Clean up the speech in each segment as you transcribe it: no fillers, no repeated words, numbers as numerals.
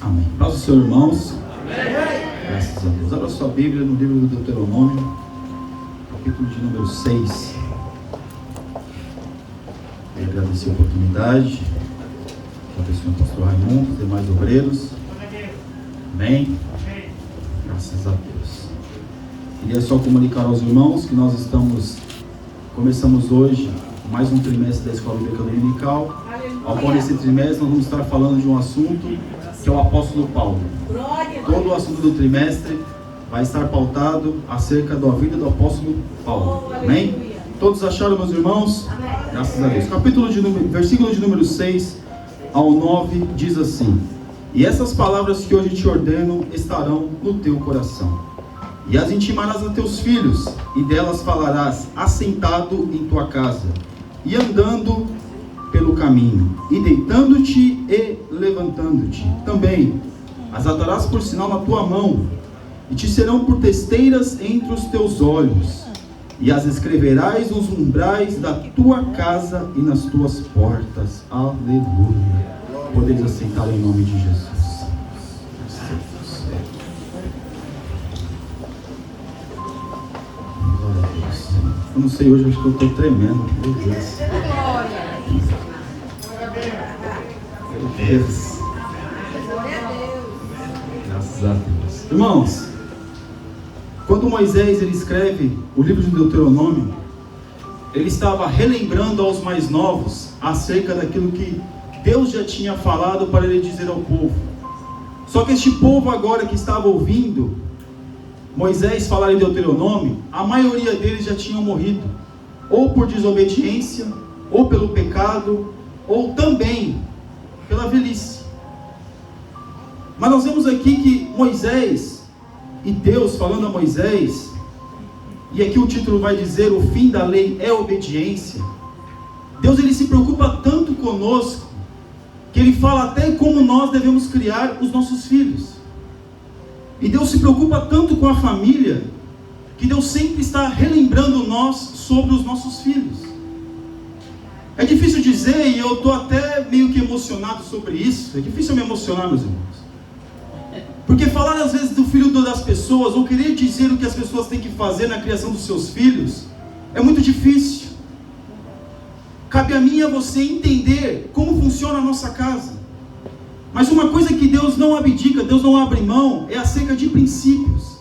Amém. Paz do Senhor, irmãos. Amém. Graças a Deus. Abra sua Bíblia no livro do Deuteronômio, capítulo de número 6. Quero agradecer a oportunidade. Agradecer ao pastor Raimundo, os demais obreiros. Amém. Graças a Deus. Queria só comunicar aos irmãos que nós começamos hoje mais um trimestre da Escola Bíblica Dominical, ao qual nesse trimestre nós vamos estar falando de um assunto que é o apóstolo Paulo. Todo o assunto do trimestre vai estar pautado acerca da vida do apóstolo Paulo. Amém? Todos acharam, meus irmãos? Amém. Graças a Deus. Versículo de número 6 ao 9 diz assim: E essas palavras que hoje te ordeno estarão no teu coração, e as intimarás a teus filhos, e delas falarás assentado em tua casa, e andando pelo caminho, e deitando-te e levantando-te. Também as atarás por sinal na tua mão, e te serão por testeiras entre os teus olhos, e as escreverás nos umbrais da tua casa e nas tuas portas. Aleluia. Podeis assentar em nome de Jesus. Eu não sei, hoje acho que eu estou tremendo. Meu Deus. Meu Deus. Graças a Deus. Irmãos, quando Moisés ele escreve o livro de Deuteronômio, ele estava relembrando aos mais novos acerca daquilo que Deus já tinha falado para ele dizer ao povo. Só que este povo agora que estava ouvindo Moisés falar em Deuteronômio, a maioria deles já tinham morrido, ou por desobediência, ou pelo pecado, ou também pela velhice. Mas nós vemos aqui que Moisés, e Deus falando a Moisés, e aqui o título vai dizer: o fim da lei é obediência. Deus ele se preocupa tanto conosco, que ele fala até como nós devemos criar os nossos filhos. E Deus se preocupa tanto com a família, que Deus sempre está relembrando nós sobre os nossos filhos. É difícil dizer, e eu estou até meio que emocionado sobre isso. É difícil me emocionar, meus irmãos. Porque falar às vezes do filho das pessoas, ou querer dizer o que as pessoas têm que fazer na criação dos seus filhos, é muito difícil. Cabe a mim e a você entender como funciona a nossa casa. Mas uma coisa que Deus não abdica, Deus não abre mão, é acerca de princípios.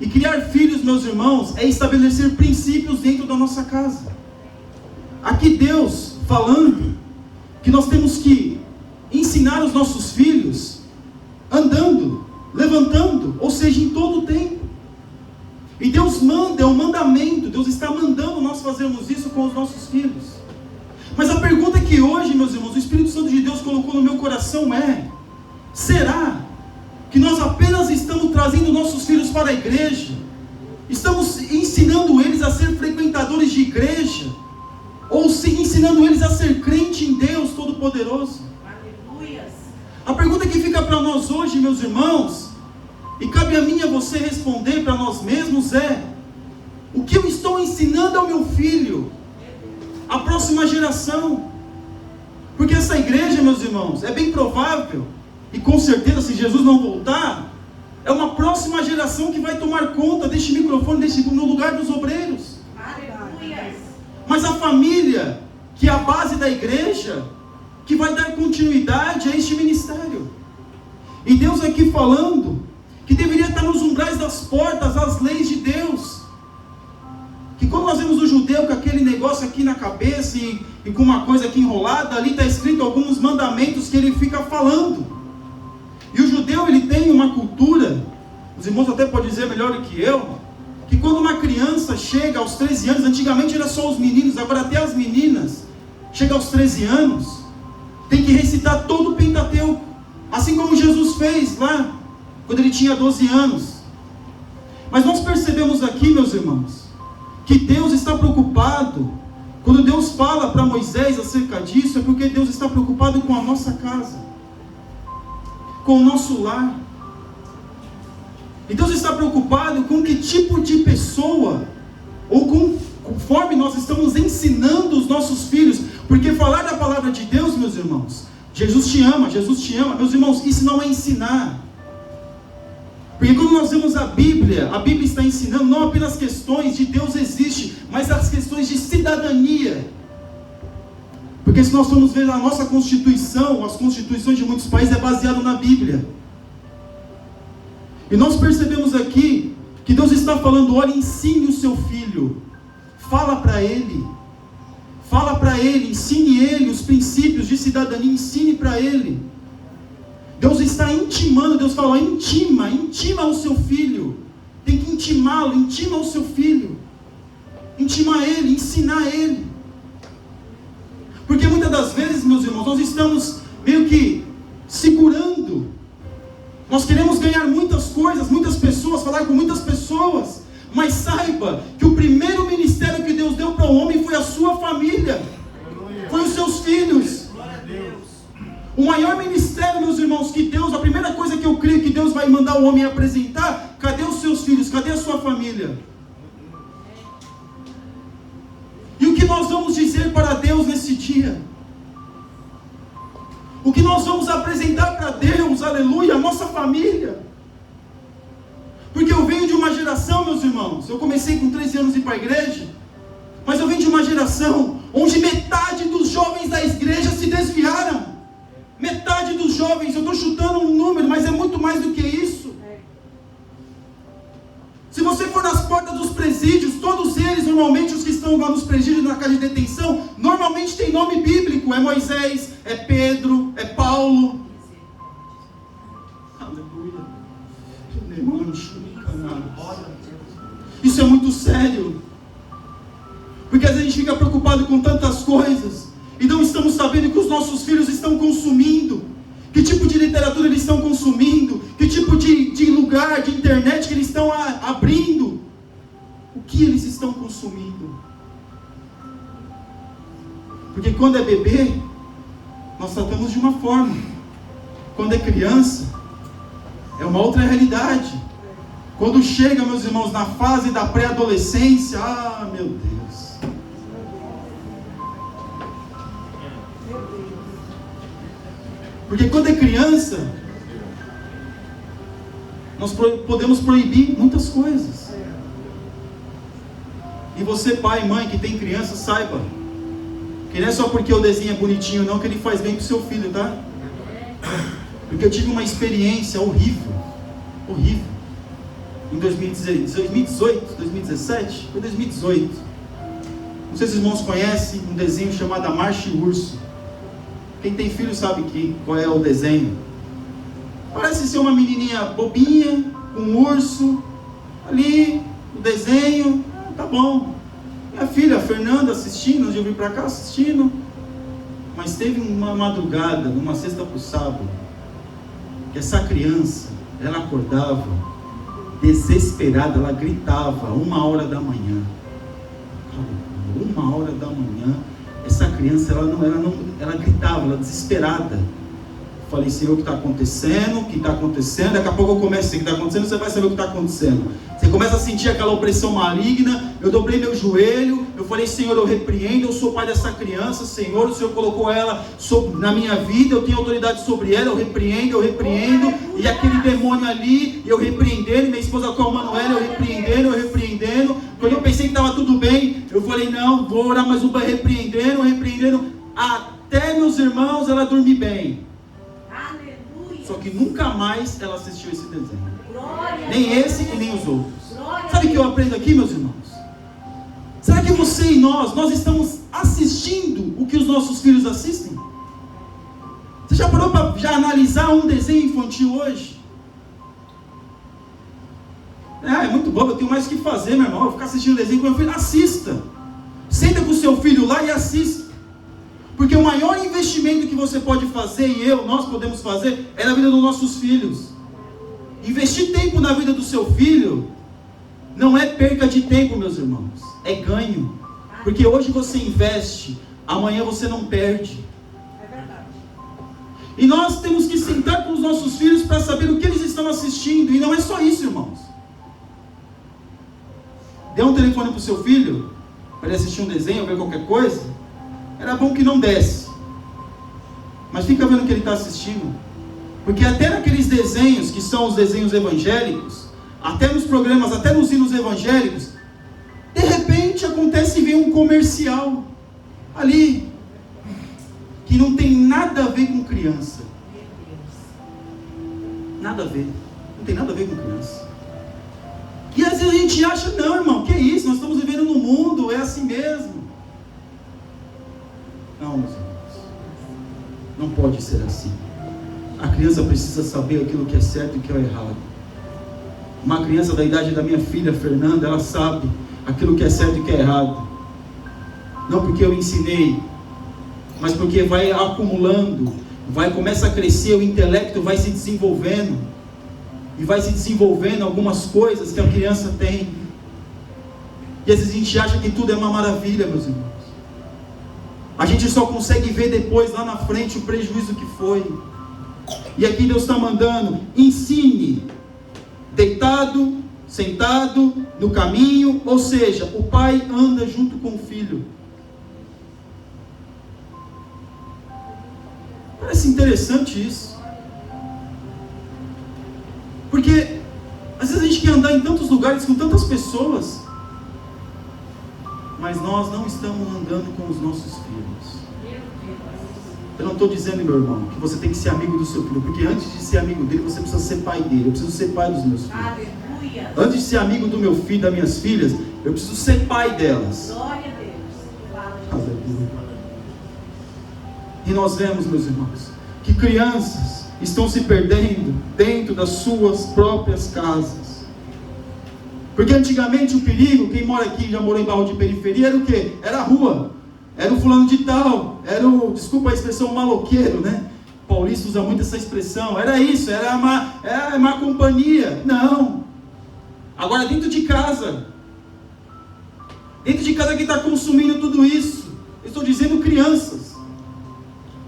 E criar filhos, meus irmãos, é estabelecer princípios dentro da nossa casa. Aqui Deus falando que nós temos que ensinar os nossos filhos andando, levantando, ou seja, em todo o tempo. E Deus manda, é um mandamento, Deus está mandando nós fazermos isso com os nossos filhos. Mas a pergunta que hoje, meus irmãos, o Espírito Santo de Deus colocou no meu coração é: será que nós apenas estamos trazendo nossos filhos para a igreja? Estamos ensinando eles a ser frequentadores de igreja? Ou ensinando eles a ser crente em Deus Todo-Poderoso? Aleluias. A pergunta que fica para nós hoje, meus irmãos, e cabe a mim e a você responder para nós mesmos é: o que eu estou ensinando ao meu filho? A próxima geração. Porque essa igreja, meus irmãos, é bem provável, e com certeza, se Jesus não voltar, é uma próxima geração que vai tomar conta deste microfone, no lugar dos obreiros. Aleluia. Mas a família, que é a base da igreja, que vai dar continuidade a este ministério. E Deus aqui falando que deveria estar nos umbrais das portas as leis de Deus. Que quando nós vemos o judeu com aquele negócio aqui na cabeça e com uma coisa aqui enrolada, ali está escrito alguns mandamentos que ele fica falando. E o judeu ele tem uma cultura, os irmãos até podem dizer melhor do que eu, que quando uma criança chega aos 13 anos, antigamente era só os meninos, agora até as meninas, chega aos 13 anos, tem que recitar todo o Pentateuco, assim como Jesus fez lá, quando ele tinha 12 anos. Mas nós percebemos aqui, meus irmãos, que Deus está preocupado. Quando Deus fala para Moisés acerca disso, é porque Deus está preocupado com a nossa casa, com o nosso lar. E Deus está preocupado com que tipo de pessoa, ou conforme nós estamos ensinando os nossos filhos. Porque falar da palavra de Deus, meus irmãos, Jesus te ama, Jesus te ama. Meus irmãos, isso não é ensinar. Porque quando nós vemos a Bíblia está ensinando não apenas questões de Deus existe, mas as questões de cidadania. Porque se nós formos ver a nossa Constituição, as constituições de muitos países é baseado na Bíblia. E nós percebemos aqui que Deus está falando, olha, ensine o seu filho, fala para ele, ensine ele os princípios de cidadania, ensine para ele. Deus está intimando, Deus fala, intima o seu filho, tem que intimá-lo, intima o seu filho, intimar ele, ensinar ele. Porque muitas das vezes, meus irmãos, nós estamos meio que segurando, nós queremos ganhar muitas coisas, muitas pessoas, falar com muitas pessoas, mas saiba que o primeiro ministério que Deus deu para o homem foi a sua família, foi os seus filhos. O maior ministério, meus irmãos, que Deus, a primeira coisa que eu creio que Deus vai mandar o homem apresentar, cadê os seus filhos, cadê a sua família? E o que nós vamos dizer para Deus nesse dia? O que nós vamos apresentar para Deus, aleluia, a nossa família? Porque eu venho de uma geração, meus irmãos, eu comecei com 13 anos a ir para a igreja, mas eu venho de uma geração onde metade dos jovens da igreja se desviaram. Metade dos jovens, eu estou chutando um número, mas é muito mais do que isso. Se você for nas portas dos presídios, todos eles, normalmente os que estão lá nos presídios, na casa de detenção, normalmente tem nome bíblico, é Moisés, é Pedro, é Paulo. Aleluia. Isso é muito sério. Porque às vezes a gente fica preocupado com tantas coisas e não estamos sabendo que os nossos filhos estão consumindo, que tipo de literatura eles estão consumindo, que tipo de lugar, de internet que eles estão abrindo, o que eles estão consumindo. Porque quando é bebê, nós tratamos de uma forma, quando é criança, é uma outra realidade. Quando chega, meus irmãos, na fase da pré-adolescência, meu Deus. Porque quando é criança, nós podemos proibir muitas coisas. E você, pai e mãe que tem criança, saiba que não é só porque o desenho é bonitinho não que ele faz bem para o seu filho, tá? Porque eu tive uma experiência horrível. Em 2017, foi 2018. Não sei se os irmãos conhecem um desenho chamado Marcha e Urso. Quem tem filho sabe qual é o desenho. Parece ser uma menininha bobinha, com um urso, ali, o desenho, tá bom. Minha filha, a Fernanda, assistindo, eu vim para cá assistindo. Mas teve uma madrugada, numa sexta para o sábado, que essa criança, ela acordava, desesperada, ela gritava, 1h da manhã. 1h da manhã. Essa criança, ela gritava, ela desesperada. Falei, Senhor, o que está acontecendo? O que está acontecendo? Daqui a pouco eu começo a dizer o que está acontecendo, você vai saber o que está acontecendo. Você começa a sentir aquela opressão maligna. Eu dobrei meu joelho, eu falei, Senhor, eu repreendo, eu sou pai dessa criança, Senhor, o Senhor colocou ela na minha vida, eu tenho autoridade sobre ela, eu repreendo, e aquele demônio ali, eu repreendendo, minha esposa com a Manuela, eu repreendendo. Quando eu pensei que estava tudo bem, eu falei, não, vou orar mais uma, repreendendo, até, meus irmãos, ela dormir bem. Só que nunca mais ela assistiu esse desenho. Nem esse e nem os outros. Sabe o que eu aprendo aqui, meus irmãos? Será que você e nós estamos assistindo o que os nossos filhos assistem? Você já parou para analisar um desenho infantil hoje? É muito bom, eu tenho mais o que fazer, meu irmão. Eu vou ficar assistindo desenho com meu filho. Assista. Senta com o seu filho lá e assista. Porque o maior investimento que você pode fazer, nós podemos fazer, é na vida dos nossos filhos. Investir tempo na vida do seu filho, não é perca de tempo, meus irmãos, é ganho. Porque hoje você investe, amanhã você não perde. É verdade. E nós temos que sentar com os nossos filhos para saber o que eles estão assistindo. E não é só isso, irmãos. Dê um telefone para o seu filho, para ele assistir um desenho, ou ver qualquer coisa. Era bom que não desse. mas fica vendo o que ele está assistindo. Porque até naqueles desenhos, que são os desenhos evangélicos, até nos programas, até nos hinos evangélicos, de repente acontece ver um comercial ali, que não tem nada a ver com criança. Nada a ver. Não tem nada a ver com criança. E às vezes a gente acha, não, irmão, que isso? Nós estamos vivendo no mundo, é assim mesmo. Não, meus irmãos. Não pode ser assim. A criança precisa saber aquilo que é certo e o que é errado. Uma criança da idade da minha filha, Fernanda, ela sabe aquilo que é certo e o que é errado. Não porque eu ensinei, mas porque vai acumulando, começa a crescer, o intelecto vai se desenvolvendo, e vai se desenvolvendo algumas coisas que a criança tem, e às vezes a gente acha que tudo é uma maravilha, meus irmãos. A gente só consegue ver depois, lá na frente, o prejuízo que foi. E aqui Deus está mandando: ensine, deitado, sentado, no caminho, ou seja, o pai anda junto com o filho. Parece interessante isso, porque às vezes a gente quer andar em tantos lugares com tantas pessoas, mas nós não estamos andando com os nossos filhos. Eu não estou dizendo, meu irmão, que você tem que ser amigo do seu filho, porque antes de ser amigo dele, você precisa ser pai dele. Eu preciso ser pai dos meus filhos. Aleluia. Antes de ser amigo do meu filho, das minhas filhas, eu preciso ser pai delas. Glória a Deus. Aleluia. E nós vemos, meus irmãos, que crianças estão se perdendo dentro das suas próprias casas. Porque antigamente o perigo, quem mora aqui, já morou em bairro de periferia, era o quê? Era a rua. Era o fulano de tal, era o, desculpa a expressão, maloqueiro, né? Paulista usa muito essa expressão. Era isso, era a má companhia. Não. Agora dentro de casa quem está consumindo tudo isso? Eu estou dizendo crianças.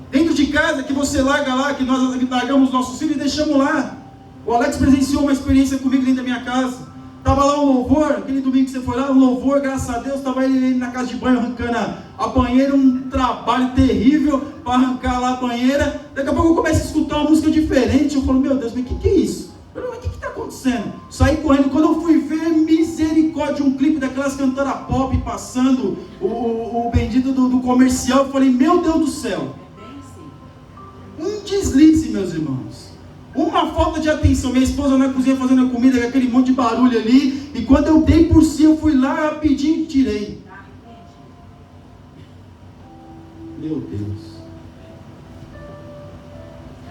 Dentro de casa que você larga lá, que nós largamos nossos filhos e deixamos lá. O Alex presenciou uma experiência comigo dentro da minha casa. Estava lá um louvor, aquele domingo que você foi lá, um louvor, graças a Deus, estava ele na casa de banho arrancando a banheira, um trabalho terrível para arrancar lá a banheira. Daqui a pouco eu começo a escutar uma música diferente, eu falo, meu Deus, mas o que é isso? O que está acontecendo? Saí correndo, quando eu fui ver, misericórdia, um clipe daquelas cantoras pop passando o bendito do comercial, eu falei, meu Deus do céu. Um deslize, meus irmãos. Uma falta de atenção. Minha esposa na cozinha fazendo a comida, com aquele monte de barulho ali, e quando eu dei por si, eu fui lá rapidinho e tirei. Meu Deus.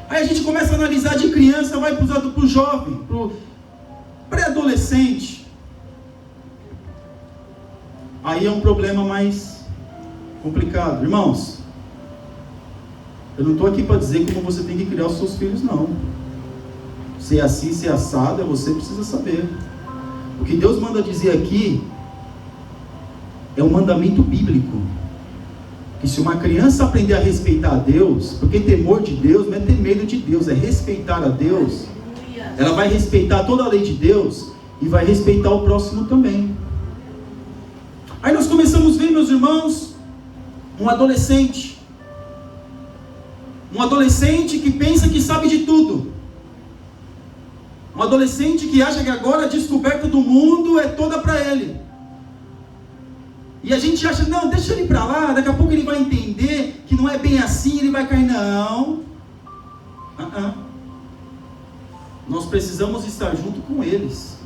Aí a gente começa a analisar de criança, vai para o jovem, para o pré-adolescente. Aí é um problema mais complicado. Irmãos, eu não estou aqui para dizer como você tem que criar os seus filhos, não. Se é assim, se é assado, você precisa saber. O que Deus manda dizer aqui é um mandamento bíblico. Que se uma criança aprender a respeitar a Deus, porque temor de Deus não é ter medo de Deus, é respeitar a Deus. Ela vai respeitar toda a lei de Deus e vai respeitar o próximo também. Aí nós começamos a ver, meus irmãos, um adolescente que pensa que sabe de tudo. Um adolescente que acha que agora a descoberta do mundo é toda para ele. E a gente acha, não, deixa ele para lá, daqui a pouco ele vai entender que não é bem assim, ele vai cair. Não. Nós precisamos estar junto com eles.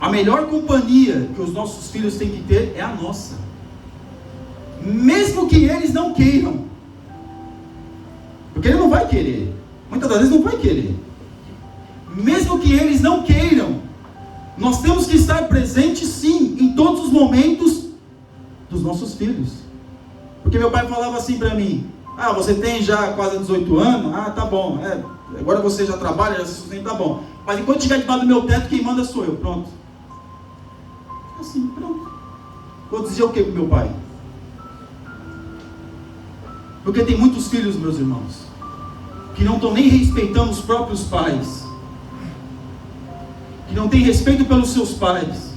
A melhor companhia que os nossos filhos têm que ter é a nossa. Mesmo que eles não queiram. Porque ele não vai querer. Muitas das vezes não vai querer. Mesmo que eles não queiram, nós temos que estar presentes sim, em todos os momentos dos nossos filhos. Porque meu pai falava assim para mim, você tem já quase 18 anos? Tá bom, agora você já trabalha, já se sustenta, tá bom. Mas enquanto estiver debaixo do meu teto, quem manda sou eu, pronto. Assim, pronto. Vou dizer o que pro meu pai? Porque tem muitos filhos, meus irmãos, que não estão nem respeitando os próprios pais, que não tem respeito pelos seus pais.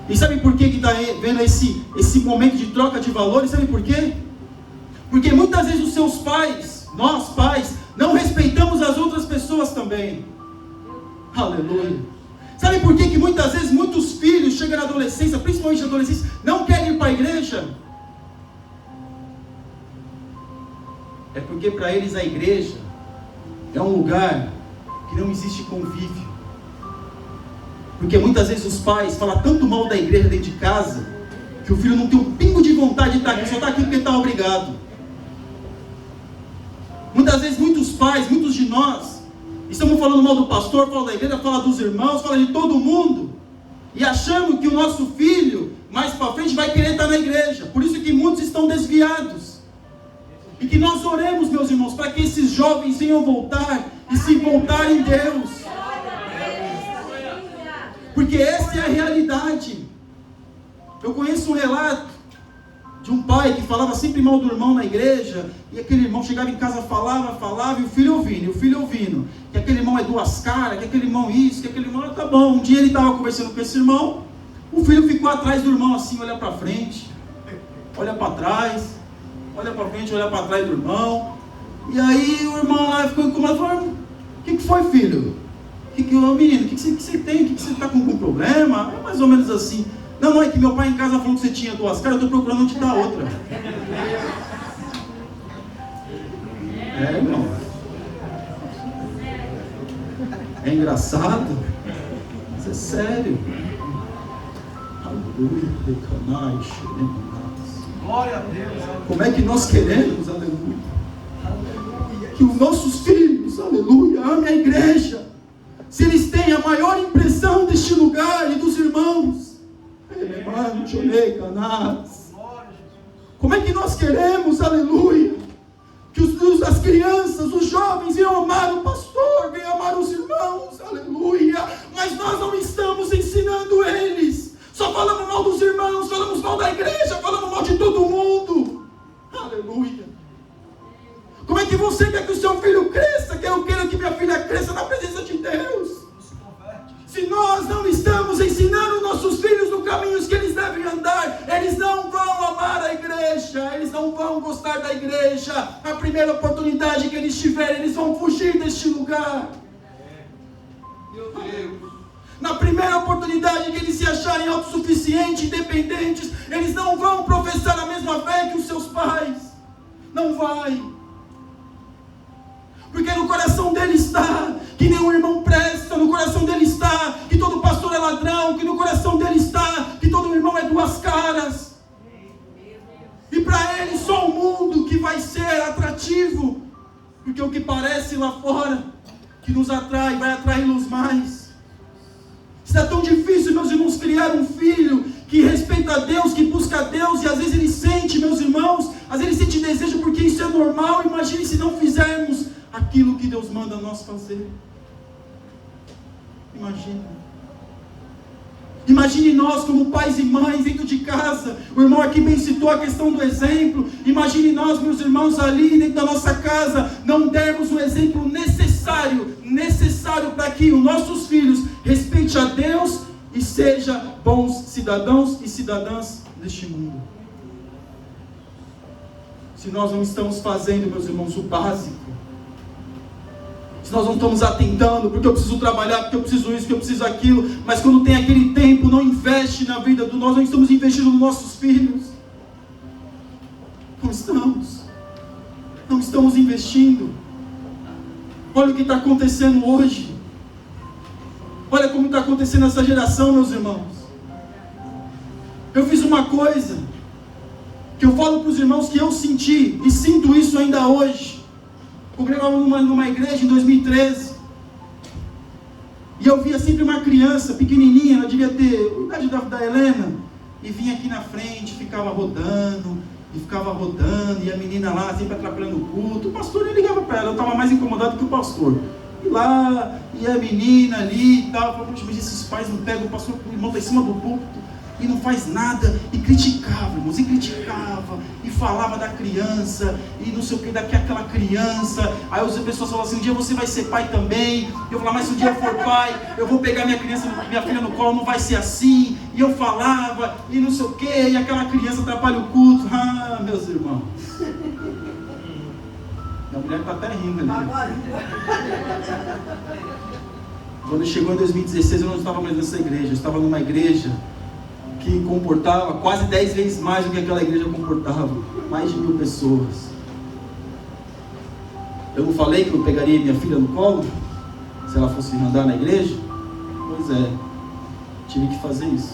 E sabe por que está vendo esse momento de troca de valores? Sabe por quê? Porque muitas vezes os seus pais, nós pais, não respeitamos as outras pessoas também. Aleluia. Sabe por que muitas vezes muitos filhos chegam na adolescência, principalmente na adolescência, não querem ir para a igreja? É porque para eles a igreja é um lugar que não existe convívio. Porque muitas vezes os pais falam tanto mal da igreja dentro de casa, que o filho não tem um pingo de vontade de estar aqui, só está aqui porque está obrigado. Muitas vezes muitos pais, muitos de nós, estamos falando mal do pastor, fala da igreja, fala dos irmãos, fala de todo mundo, e achando que o nosso filho, mais para frente, vai querer estar na igreja. Por isso que muitos estão desviados. E que nós oremos, meus irmãos, para que esses jovens venham voltar e se voltar em Deus. Porque essa é a realidade. Eu conheço um relato de um pai que falava sempre mal do irmão na igreja, e aquele irmão chegava em casa, falava, e o filho ouvindo, que aquele irmão é duas caras, que aquele irmão isso, que aquele irmão, tá bom. Um dia ele estava conversando com esse irmão, o filho ficou atrás do irmão assim, olha para frente, olha para trás, olha para frente, olha para trás do irmão, e aí o irmão lá ficou incomodado, falou: o que foi, filho? Menino, o que você tem? O que você está com algum problema? É mais ou menos assim. Não, é que meu pai em casa falou que você tinha duas caras, eu estou procurando te dar outra. Irmão. É engraçado, mas é sério. Aleluia. Glória a Deus. Como é que nós queremos, aleluia, que os nossos filhos, aleluia, amem a igreja, se eles têm a maior impressão deste lugar e dos irmãos? Como é que nós queremos, aleluia, que as crianças, os jovens venham amar o pastor, venham amar os irmãos, aleluia, mas nós não estamos ensinando eles, só falamos mal dos irmãos, falamos mal da igreja, falamos mal de todo mundo, aleluia. Como é que você quer que o seu filho cresça, que eu quero que minha filha cresça na presença de Deus? Se nós não estamos ensinando nossos filhos no caminho que eles devem andar, eles não vão amar a igreja, eles não vão gostar da igreja. A primeira oportunidade que eles tiverem, eles vão fugir deste lugar. Meu Deus. Na primeira oportunidade que eles se acharem autossuficientes, independentes, eles não vão professar a mesma fé que os seus pais. Não vai. Porque no coração dele está que nenhum irmão presta, no coração dele está que todo pastor é ladrão, que no coração dele está que todo irmão é duas caras. E para ele só o mundo que vai ser atrativo, porque o que parece lá fora, que nos atrai, vai atraí-los mais. Está tão difícil, meus irmãos, criar um filho que respeita a Deus, que busca a Deus, e às vezes ele sente, meus irmãos, às vezes ele sente desejo porque isso é normal. Imagine se não fizermos aquilo que Deus manda nós fazer. Imagine nós como pais e mães dentro de casa. O irmão aqui bem citou a questão do exemplo. Imagine nós, meus irmãos, ali dentro da nossa casa, não dermos o exemplo necessário para que os nossos filhos respeitem a Deus e sejam bons cidadãos e cidadãs deste mundo. Se nós não estamos fazendo, meus irmãos, o básico, se nós não estamos atentando, porque eu preciso trabalhar, porque eu preciso isso, porque eu preciso aquilo, mas quando tem aquele tempo, não investe na vida do nós não estamos investindo nos nossos filhos. Não estamos investindo. Olha o que está acontecendo hoje. Olha como está acontecendo essa geração, meus irmãos. Eu fiz uma coisa que eu falo para os irmãos que eu senti, e sinto isso ainda hoje. Congregava numa igreja em 2013, e eu via sempre uma criança pequenininha, ela devia ter a idade da Helena, e vinha aqui na frente, ficava rodando, e a menina lá sempre atrapalhando o culto. O pastor nem ligava para ela, eu estava mais incomodado que o pastor. E lá, e a menina ali e tal, eu falava: mas esses pais não pegam o pastor, o irmão está em cima do púlpito e não faz nada, e criticava, irmãos, e falava da criança, e não sei o que, daquela criança. Aí as pessoas falavam assim: um dia você vai ser pai também. Eu falava: mas se um dia eu for pai, eu vou pegar minha filha no colo, não vai ser assim. E eu falava, e não sei o que, e aquela criança atrapalha o culto. Ah, meus irmãos, A mulher está até rindo ali. Quando chegou em 2016, eu não estava mais nessa igreja. Eu estava numa igreja que comportava quase 10 vezes mais do que aquela igreja comportava. Mais de 1000 pessoas. Eu não falei que eu pegaria minha filha no colo? Se ela fosse andar na igreja? Pois é. Tive que fazer isso.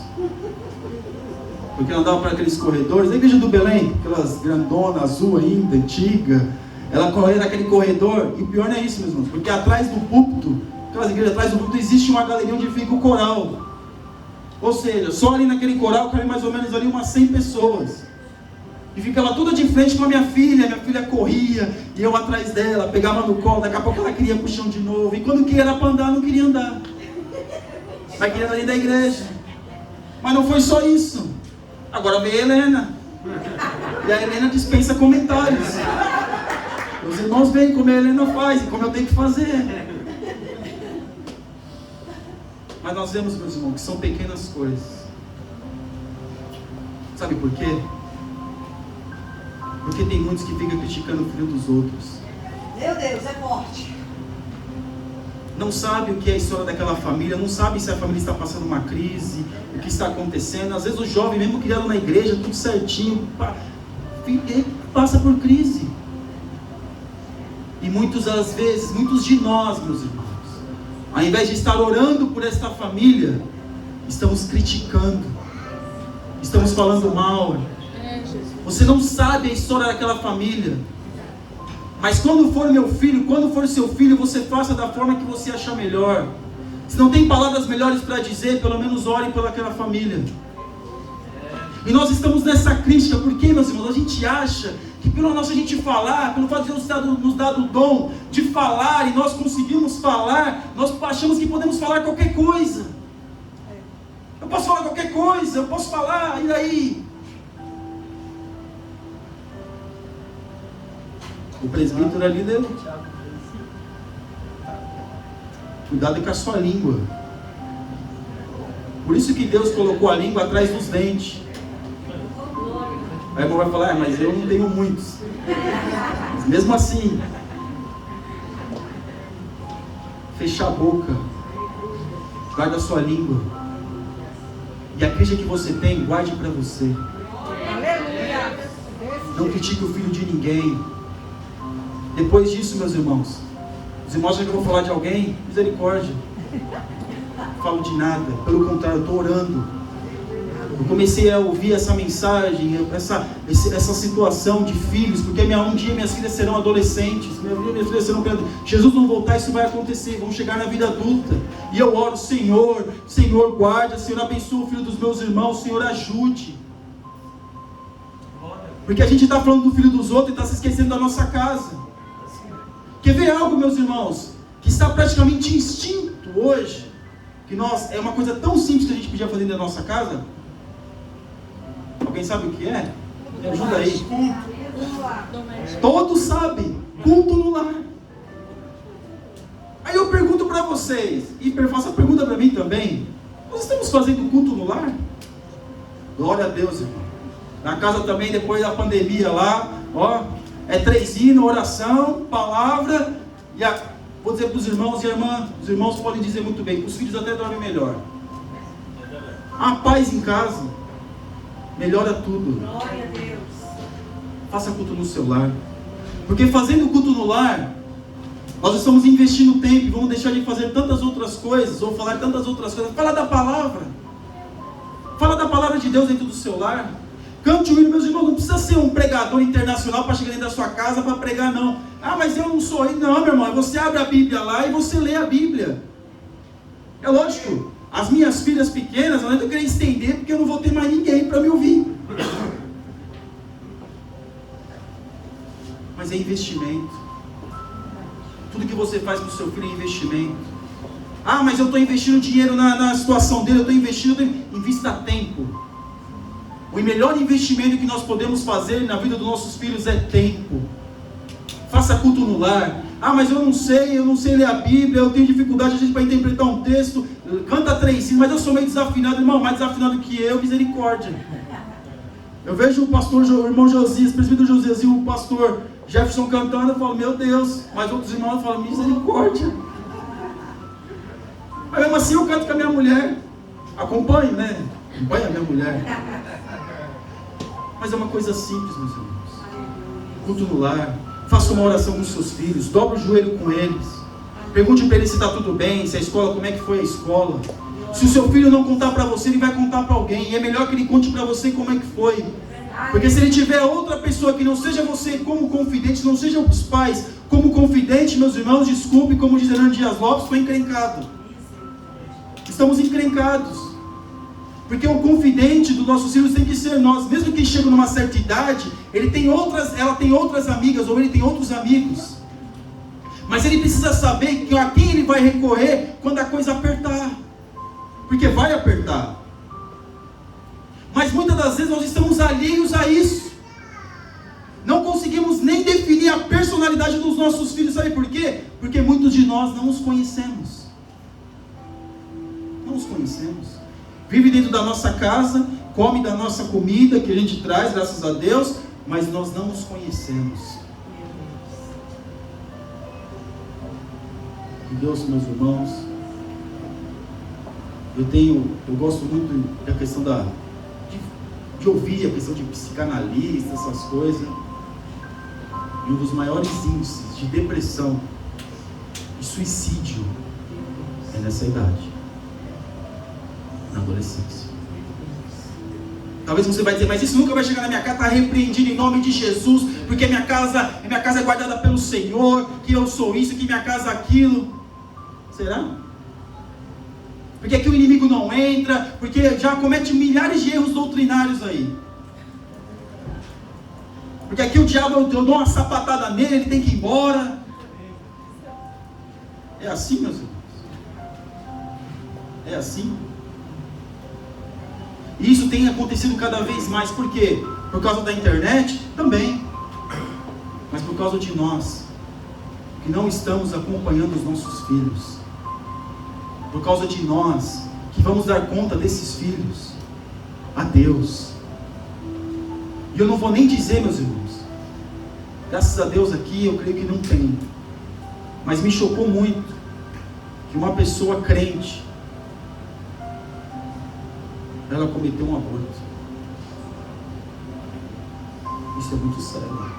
Porque eu andava para aqueles corredores. A igreja do Belém, aquelas grandonas, azul ainda, antiga. Ela corria naquele corredor. E o pior não é isso, meus irmãos. Porque atrás do púlpito, aquelas igrejas atrás do púlpito, existe uma galeria onde fica o coral. Ou seja, só ali naquele coral cabe mais ou menos ali umas 100 pessoas. E ficava toda de frente com a minha filha corria, e eu atrás dela, pegava no colo, daqui a pouco ela queria puxão de novo, e quando que era para andar, não queria andar. Mas queria sair da igreja. Mas não foi só isso. Agora veio a Helena. E a Helena dispensa comentários. Os irmãos veem como a Helena faz, e como eu tenho que fazer. Mas nós vemos, meus irmãos, que são pequenas coisas. Sabe por quê? Porque tem muitos que ficam criticando o filho dos outros. Meu Deus, é forte. Não sabe o que é a história daquela família, não sabe se a família está passando uma crise, o que está acontecendo. Às vezes o jovem, mesmo criado na igreja, tudo certinho, passa por crise. E muitas vezes, muitos de nós, meus irmãos, ao invés de estar orando por esta família, estamos criticando, estamos falando mal. Você não sabe a história daquela família. Mas quando for meu filho, quando for seu filho, você faça da forma que você achar melhor. Se não tem palavras melhores para dizer, pelo menos ore pelaquela família. E nós estamos nessa crítica, porque, meus irmãos, a gente acha que pelo nosso a gente falar, pelo fato de Deus nos dar o dom de falar, e nós conseguimos falar, nós achamos que podemos falar qualquer coisa. Eu posso falar qualquer coisa, eu posso falar, e daí? O presbítero ali deu. Cuidado com a sua língua. Por isso que Deus colocou a língua atrás dos dentes. Aí a irmã vai falar, mas eu não tenho muitos. Mas mesmo assim, fechar a boca, guarda a sua língua. E a crítica que você tem, guarde para você. Não critique o filho de ninguém. Depois disso, meus irmãos, os irmãos acham que eu vou falar de alguém? Misericórdia. Não falo de nada, pelo contrário, eu estou orando. Eu comecei a ouvir essa mensagem, essa situação de filhos, porque um dia minhas filhas serão adolescentes, minhas filhas serão grandes. Jesus não voltar, isso vai acontecer, vão chegar na vida adulta. E eu oro, Senhor guarda, Senhor abençoa o filho dos meus irmãos, Senhor ajude. Porque a gente está falando do filho dos outros e está se esquecendo da nossa casa. Quer ver algo, meus irmãos, que está praticamente extinto hoje, que é uma coisa tão simples que a gente podia fazer dentro da nossa casa? Alguém sabe o que é? Me ajuda aí. Todos sabem, culto no lar. Aí eu pergunto para vocês, e faço a pergunta para mim também, nós estamos fazendo culto no lar? Glória a Deus, irmão. Na casa também, depois da pandemia lá, é 3 hinos, oração, palavra, vou dizer para os irmãos e irmã, os irmãos podem dizer muito bem, os filhos até dormem melhor. A paz em casa, melhora tudo. Glória a Deus. Faça culto no seu lar. Porque fazendo culto no lar, nós estamos investindo tempo e vamos deixar de fazer tantas outras coisas, ou falar tantas outras coisas. Fala da palavra. Fala da palavra de Deus dentro do seu lar. Cante o hino, meus irmãos, não precisa ser um pregador internacional para chegar dentro da sua casa para pregar, não. Ah, mas eu não sou. Não, meu irmão, você abre a Bíblia lá e você lê a Bíblia. É lógico, as minhas filhas pequenas, não é que eu queria estender, porque eu não vou ter mais ninguém para me ouvir. Mas é investimento. Tudo que você faz para o seu filho é investimento. Ah, mas eu estou investindo dinheiro na situação dele, eu estou investindo, invista tempo. O melhor investimento que nós podemos fazer na vida dos nossos filhos é tempo. Faça culto no lar. Ah, mas eu não sei ler a Bíblia, eu tenho dificuldade às vezes para interpretar um texto. Canta 3 hinos, mas eu sou meio desafinado. Irmão, mais desafinado que eu, misericórdia. Eu vejo o irmão Josias, o presbítero Josias e o pastor Jefferson cantando, eu falo, meu Deus. Mas outros irmãos falam, misericórdia. Mas mesmo assim eu canto com a minha mulher. Acompanhe, né? Acompanhe a minha mulher. Mas é uma coisa simples, meus irmãos. Culto no lar. Faça uma oração com os seus filhos. Dobre o joelho com eles. Pergunte para eles se está tudo bem, se a escola, como é que foi a escola. Se o seu filho não contar para você, ele vai contar para alguém. E é melhor que ele conte para você como é que foi. Porque se ele tiver outra pessoa que não seja você como confidente, não seja os pais como confidente, meus irmãos, desculpe, como diz Hernando Dias Lopes, estou encrencado. Estamos encrencados. Porque o confidente dos nossos filhos tem que ser nós. Mesmo que chegue numa certa idade, ela tem outras amigas, ou ele tem outros amigos. Mas ele precisa saber a quem ele vai recorrer quando a coisa apertar. Porque vai apertar. Mas muitas das vezes nós estamos alheios a isso. Não conseguimos nem definir a personalidade dos nossos filhos. Sabe por quê? Porque muitos de nós não os conhecemos. Não os conhecemos. Vive dentro da nossa casa, come da nossa comida que a gente traz, graças a Deus, mas nós não os conhecemos. Que Deus, meus irmãos, eu gosto muito da questão de ouvir a questão de psicanalista, essas coisas. E um dos maiores índices de depressão e suicídio é nessa idade, na adolescência. Talvez você vai dizer, mas isso nunca vai chegar na minha casa. Está repreendido em nome de Jesus, porque minha casa é guardada pelo Senhor, que eu sou isso, que minha casa é aquilo. Será? Porque aqui o inimigo não entra, porque já comete milhares de erros doutrinários aí. Porque aqui o diabo, eu dou uma sapatada nele, ele tem que ir embora. É assim, meus irmãos? É assim? E isso tem acontecido cada vez mais. Por quê? Por causa da internet? Também. Mas por causa de nós, que não estamos acompanhando os nossos filhos. Por causa de nós, que vamos dar conta desses filhos a Deus. E eu não vou nem dizer, meus irmãos, graças a Deus aqui eu creio que não tem, mas me chocou muito que uma pessoa crente, ela cometeu um aborto. Isso é muito sério.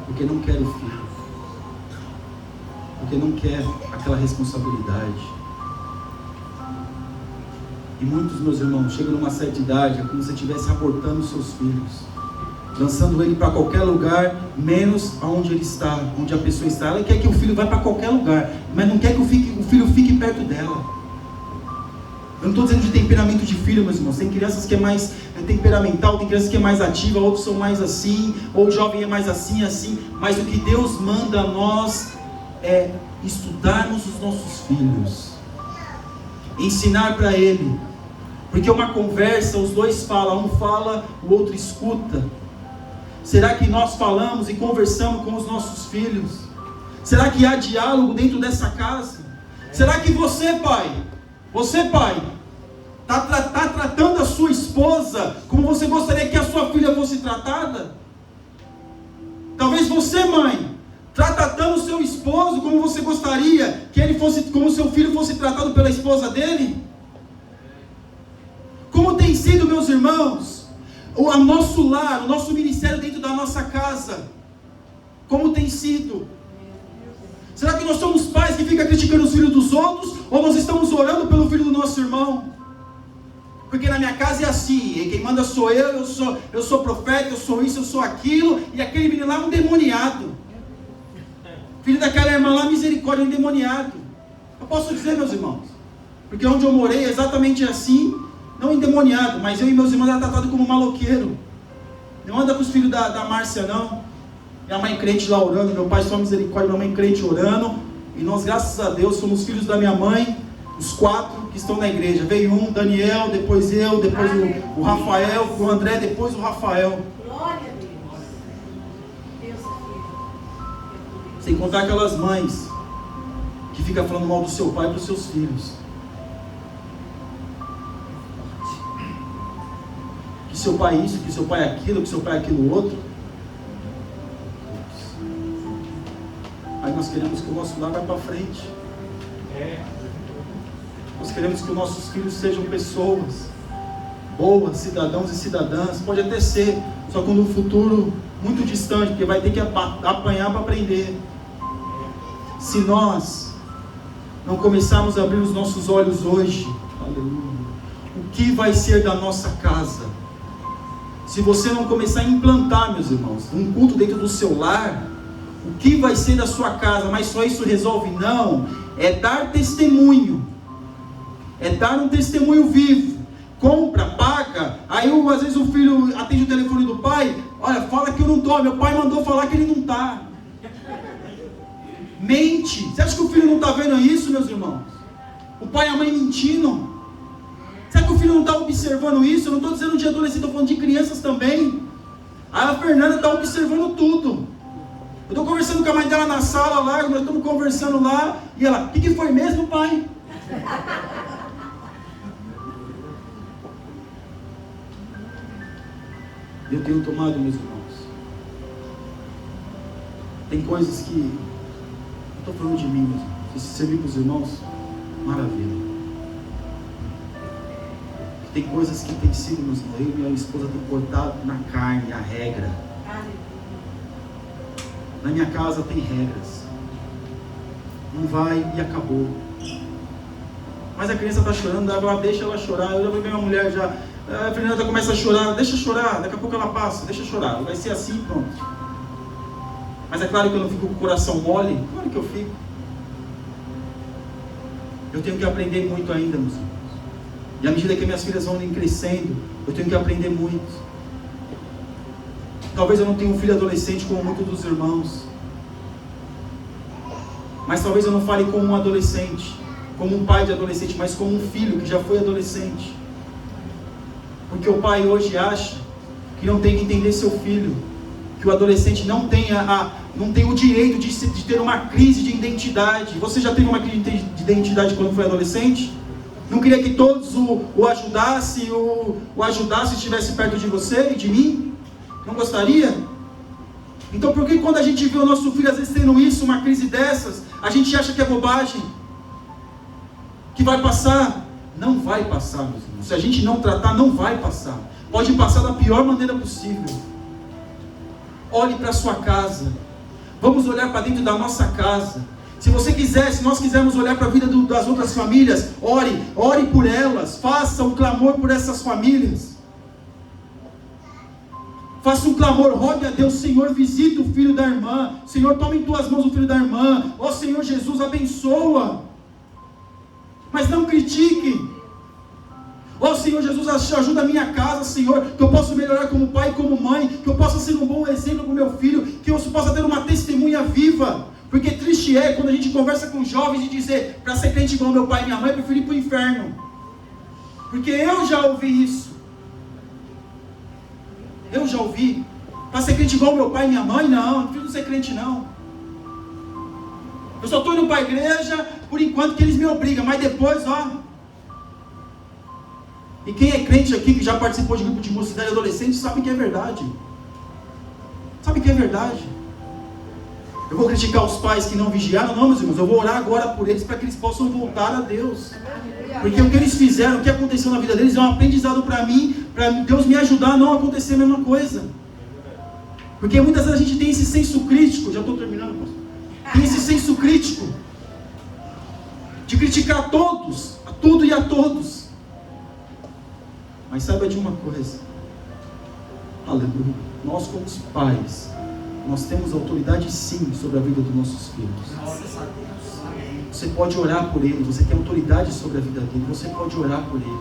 Porque não quer o filho. Porque não quer aquela responsabilidade. E muitos, meus irmãos, chegam numa certa idade, é como se estivesse abortando os seus filhos, lançando ele para qualquer lugar, menos aonde ele está, onde a pessoa está. Ela quer que o filho vá para qualquer lugar, mas não quer que o filho fique perto dela. Eu não estou dizendo de temperamento de filho, meus irmãos. Tem crianças que é mais temperamental, tem crianças que é mais ativa, outros são mais assim, ou o jovem é mais assim. Mas o que Deus manda a nós é estudarmos os nossos filhos, ensinar para ele, porque uma conversa, os dois falam, um fala, o outro escuta. Será que nós falamos e conversamos com os nossos filhos? Será que há diálogo dentro dessa casa? Será que você pai, está tratando a sua esposa como você gostaria que a sua filha fosse tratada? Talvez você, mãe, está tratando o seu esposo como você gostaria que ele fosse, como seu filho fosse tratado pela esposa dele? Como tem sido, meus irmãos, o nosso lar, o nosso ministério dentro da nossa casa? Como tem sido? Será que nós somos pais que ficam criticando os filhos dos outros? Ou nós estamos orando pelo filho do nosso irmão? Porque na minha casa é assim, e quem manda sou eu sou profeta, eu sou isso, eu sou aquilo, e aquele menino lá é um endemoniado. Filho daquela irmã lá, misericórdia, um endemoniado. Eu posso dizer, meus irmãos, porque onde eu morei é exatamente assim, não endemoniado, mas eu e meus irmãos eram tratados como maloqueiro. Não anda com os filhos da Márcia, não. Minha mãe crente lá orando, meu pai só misericórdia, minha mãe crente orando, e nós, graças a Deus, somos filhos da minha mãe, os 4 que estão na igreja. Veio um, Daniel, depois eu, depois o Rafael, o André, depois o Rafael. Glória a Deus. Deus é fiel. Sem contar aquelas mães que ficam falando mal do seu pai para os seus filhos. Que que seu pai é isso, que seu pai é aquilo, que seu pai é aquilo outro. Aí nós queremos que o nosso lar vá para frente. Nós queremos que os nossos filhos sejam pessoas boas, cidadãos e cidadãs. Pode até ser, só que no futuro muito distante, porque vai ter que apanhar para aprender. Se nós não começarmos a abrir os nossos olhos hoje, aleluia, o que vai ser da nossa casa? Se você não começar a implantar, meus irmãos, um culto dentro do seu lar, o que vai ser da sua casa? Mas só isso resolve? Não. É dar testemunho. É dar um testemunho vivo. Compra, paga. Aí às vezes o filho atende o telefone do pai. Olha, fala que eu não estou. Meu pai mandou falar que ele não está. Mente. Você acha que o filho não está vendo isso, meus irmãos? O pai e a mãe mentindo. Será que o filho não está observando isso? Eu não estou dizendo de adolescente, estou falando de crianças também. Aí a Fernanda está observando tudo. Eu estou conversando com a mãe dela na sala lá, nós estamos conversando lá, e ela, o que foi mesmo, pai? Eu tenho tomado, meus irmãos. Tem coisas que, não estou falando de mim, meus irmãos. Se servir para os irmãos, maravilha. Tem coisas que tem sido, meus irmãos, eu e minha esposa tem cortado na carne a regra. Na minha casa tem regras. Não vai e acabou. Mas a criança está chorando, ela deixa ela chorar. Eu já vou ver minha mulher já. A Fernanda começa a chorar, deixa chorar, daqui a pouco ela passa, deixa chorar. Vai ser assim, pronto. Mas é claro que eu não fico com o coração mole. Claro que eu fico. Eu tenho que aprender muito ainda, meus irmãos. E à medida que minhas filhas vão crescendo, eu tenho que aprender muito. Talvez eu não tenha um filho adolescente como muitos dos irmãos. Mas talvez eu não fale como um adolescente, como um pai de adolescente, mas como um filho que já foi adolescente. Porque o pai hoje acha que não tem que entender seu filho, que o adolescente não tem o direito de ter uma crise de identidade. Você já teve uma crise de identidade quando foi adolescente? Não queria que todos o ajudassem e estivesse perto de você e de mim? Não gostaria? Então por que quando a gente vê o nosso filho às vezes tendo isso, uma crise dessas, a gente acha que é bobagem? Que vai passar? Não vai passar, meus irmãos. Se a gente não tratar, não vai passar. Pode passar da pior maneira possível. Olhe para a sua casa. Vamos olhar para dentro da nossa casa. Se nós quisermos olhar para a vida das outras famílias, ore por elas, faça um clamor por essas famílias. Faça um clamor, rogue a Deus, Senhor, visita o filho da irmã, Senhor, toma em tuas mãos o filho da irmã, ó Senhor Jesus, abençoa, mas não critique. Ó Senhor Jesus, ajuda a minha casa, Senhor, que eu possa melhorar como pai e como mãe, que eu possa ser um bom exemplo para o meu filho, que eu possa ter uma testemunha viva. Porque triste é quando a gente conversa com jovens e dizer, para ser crente igual meu pai e minha mãe, eu prefiro ir para o inferno. Porque eu já ouvi isso. Eu já ouvi. Para ser crente igual meu pai e minha mãe, não prefiro não ser crente não. Eu só estou indo para a igreja por enquanto que eles me obrigam, mas depois, ó. E quem é crente aqui, que já participou de grupo de mocidade e adolescente, sabe que é verdade. Sabe que é verdade. Eu vou criticar os pais que não vigiaram? Não, meus irmãos, eu vou orar agora por eles para que eles possam voltar a Deus. Porque o que eles fizeram, o que aconteceu na vida deles é um aprendizado para mim, para Deus me ajudar a não acontecer a mesma coisa. Porque muitas vezes a gente tem esse senso crítico, já estou terminando, pastor. Tem esse senso crítico de criticar a todos, a tudo e a todos. Mas saiba de uma coisa, aleluia, nós como os pais, nós temos autoridade sim sobre a vida dos nossos filhos. Você pode orar por ele, você tem autoridade sobre a vida dele, você pode orar por ele.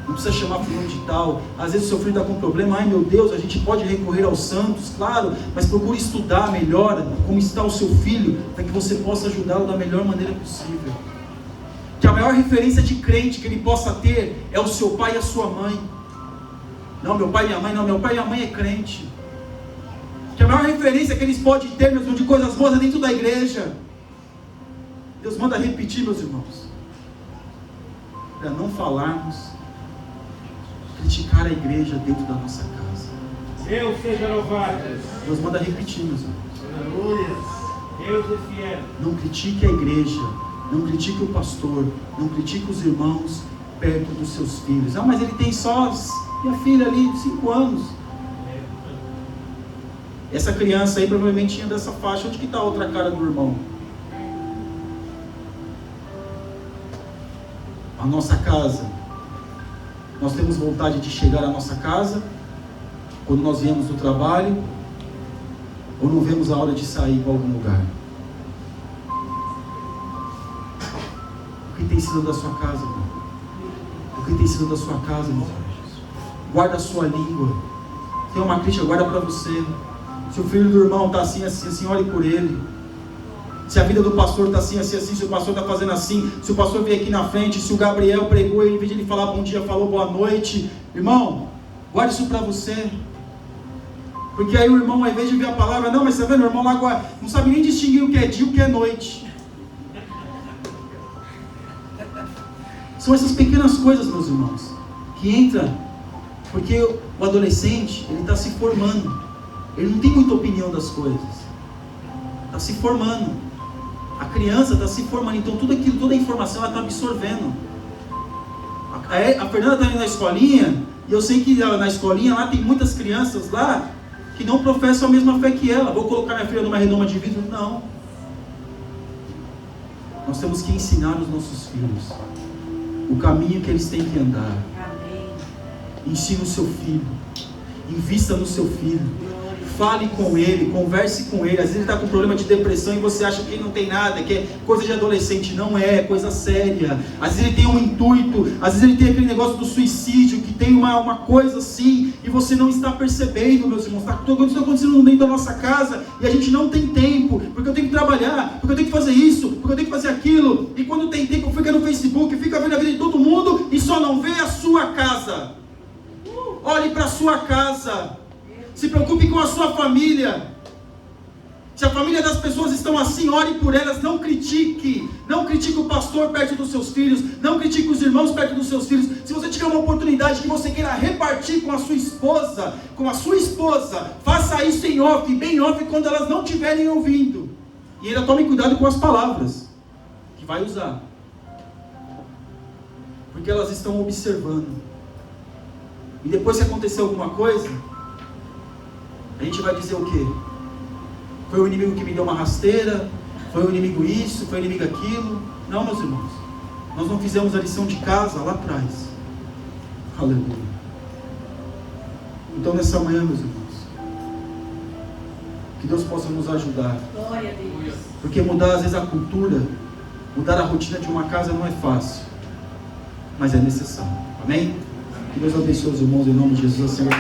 Não precisa chamar fulano de tal. Às vezes o seu filho está com problema, ai meu Deus, a gente pode recorrer aos santos, claro, mas procure estudar melhor como está o seu filho, para que você possa ajudá-lo da melhor maneira possível. Que a maior referência de crente que ele possa ter é o seu pai e a sua mãe. Não, meu pai e minha mãe, não, meu pai e minha mãe é crente. Que a maior referência que eles podem ter, mesmo de coisas boas, é dentro da igreja. Deus manda repetir, meus irmãos, para não falarmos, criticar a igreja dentro da nossa casa. Deus seja louvado. Deus manda repetir, meus irmãos. Aleluia. Deus é fiel. Não critique a igreja, não critique o pastor, não critique os irmãos perto dos seus filhos. Ah, mas ele tem só minha filha ali de 5 anos. Essa criança aí provavelmente tinha dessa faixa. Onde que está a outra cara do irmão? A nossa casa. Nós temos vontade de chegar à nossa casa quando nós viemos do trabalho, ou não vemos a hora de sair para algum lugar? O que tem sido da sua casa, irmão? O que tem sido da sua casa, meus irmãos? Guarda a sua língua. Tem uma crítica, guarda para você. Se o filho do irmão está assim, assim, ore por ele. Se a vida do pastor está assim, assim, assim, se o pastor está fazendo assim, se o pastor veio aqui na frente, se o Gabriel pregou, em vez de ele falar bom dia, falou boa noite. Irmão, guarde isso para você. Porque aí o irmão, ao invés de ver a palavra, não, mas você está vendo, o irmão lá não sabe nem distinguir o que é dia e o que é noite. São essas pequenas coisas, meus irmãos, que entram, porque o adolescente, ele está se formando. Ele não tem muita opinião das coisas. Está se formando. A criança está se formando. Então tudo aquilo, toda a informação ela está absorvendo. A Fernanda está indo na escolinha. E eu sei que na escolinha lá tem muitas crianças lá que não professam a mesma fé que ela. Vou colocar minha filha numa redoma de vidro? Não. Nós temos que ensinar os nossos filhos o caminho que eles têm que andar. Amém. Ensine o seu filho. Invista no seu filho. Fale com ele, converse com ele. Às vezes ele está com problema de depressão e você acha que ele não tem nada, que é coisa de adolescente. Não é, é coisa séria. Às vezes ele tem um intuito, às vezes ele tem aquele negócio do suicídio, que tem uma coisa assim, e você não está percebendo, meus irmãos. Está acontecendo dentro da nossa casa e a gente não tem tempo, porque eu tenho que trabalhar, porque eu tenho que fazer isso, porque eu tenho que fazer aquilo. E quando tem tempo, fica no Facebook, fica vendo a vida de todo mundo e só não vê a sua casa. Olhe para a sua casa. Se preocupe com a sua família. Se a família das pessoas estão assim, ore por elas. Não critique. Não critique o pastor perto dos seus filhos. Não critique os irmãos perto dos seus filhos. Se você tiver uma oportunidade que você queira repartir com a sua esposa, faça isso em off, bem off, quando elas não estiverem ouvindo. E ainda tome cuidado com as palavras que vai usar, porque elas estão observando. E depois, se acontecer alguma coisa, a gente vai dizer o quê? Foi o inimigo que me deu uma rasteira, foi o inimigo isso, foi o inimigo aquilo. Não, meus irmãos, nós não fizemos a lição de casa lá atrás. Aleluia. Então nessa manhã, meus irmãos, que Deus possa nos ajudar. Glória a Deus. Porque mudar às vezes a cultura, mudar a rotina de uma casa não é fácil, mas é necessário. Amém? Que Deus abençoe os irmãos em nome de Jesus. Senhor.